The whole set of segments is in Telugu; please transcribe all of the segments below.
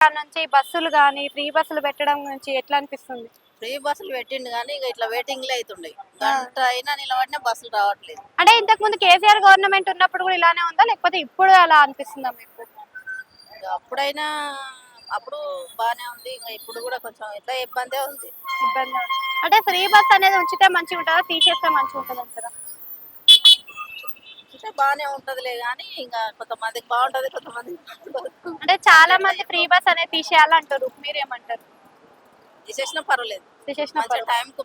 దాని నుంచి బస్సులు గాని, ఫ్రీ బస్సులు పెట్టడం గురించి ఎట్లా అనిపిస్తుంది? ఫ్రీ బస్సులు పెట్టిండు కానీ ఇక ఇట్లా వెయిటింగ్లే అవుతుండే. గంట అయినా నిలబడినా బస్సులు రావట్లేదు. అంటే ఇంతకు ముందు కేసీఆర్ గవర్నమెంట్ ఉన్నప్పుడు కూడా ఇలానే ఉందా? లేకపోతే ఇప్పుడు అలా అనిపిస్తుందా మీకు? ఇక అప్పుడైనా అప్పుడు బానే ఉంది. ఇక ఇప్పుడు కూడా కొంచెం ఇట్లా ఇబ్బందే ఉంది. ఇబ్బంది ఉంది. అంటే ఫ్రీ బస్ అనేది ఉంచితే మంచిగా ఉంటుందా? తీసేస్తే మంచిగా ఉంటుంది అంటారా? అంటే బానే ఉంటదిలే కానీ ఇంకా కొంతమందికి బాగుంటది, కొంతమందికి బాగుండదు. అంటే చాలా మంది ఫ్రీ బస్ అనేది తీసేయాలంటారు. మీరేమంటారు? తీసేసినా పర్వాలేదు. తీసేసిన మంచిగా టైంకి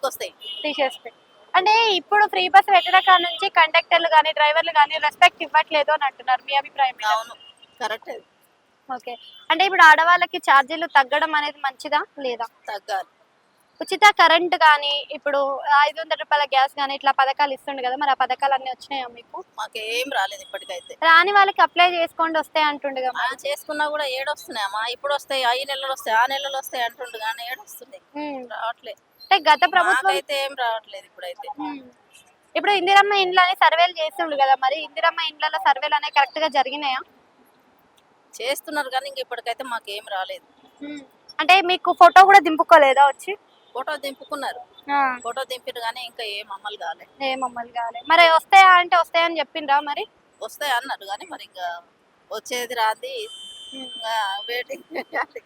వస్తాయి. తీసేస్తే అంటే ఇప్పుడు ఫ్రీ బస్ పెట్టిన కాడ నుంచి కండక్టర్లు కానీ డ్రైవర్లు కానీ రెస్పెక్ట్ ఇవ్వట్లేదు అని అంటున్నారు. మీ అభిప్రాయం ఏంటి? అవును, కరెక్ట్. ఓకే. అంటే ఇప్పుడు ఆడవాళ్ళకి ఛార్జీలు తగ్గడం అనేది మంచిదా లేదా? తగ్గాలి. ఉచిత కరెంట్ గానీ, ఇప్పుడు రూ. 500 గ్యాస్ గానీ ఇట్లా పథకాలు ఇస్తుండు కదా! మరి ఆ పథకాలన్నీ వచ్చినాయా మీకు? మాకేం రాలేదు ఇప్పటికైతే. రాని వాళ్ళకి అప్లై చేసుకోండి వస్తాయి అంటుండుగా మరి. చేసుకున్నా కూడా ఏడొస్తున్నాయమ్మా. ఇప్పుడు వస్తాయి, ఈ నెలలు వస్తాయి, ఆ నెలలు వస్తాయి అంటుండు కానీ ఏడొస్తున్నాయి, రావట్లేదు. అంటే గత ప్రభుత్వం మాకైతే ఏం రావట్లేదు ఇప్పుడైతే. ఇప్పుడు ఇందిరమ్మ ఇండ్లని సర్వేలు చేస్తుండు కదా! మరి ఇందిరమ్మ ఇండ్లలో సర్వేలు అనేవి కరెక్ట్ గా జరిగినాయా? చేస్తున్నారు కానీ ఇంక ఇప్పటికైతే మాకేం రాలేదు. అంటే మీకు ఫోటో కూడా దింపుకోలేదా వచ్చి? ఫోటో దింపుకున్నారు, ఫోటో దింపారు కానీ ఇంకా ఏం అమలు కాలేదు. ఏం అమలు కాలేదు. మరి వస్తాయా అంటే వస్తాయని చెప్పిండ్రా మరి? వస్తాయి అన్నారు కానీ మరి ఇంకా వచ్చేది రాంది, వెయిటింగ్. Thank you.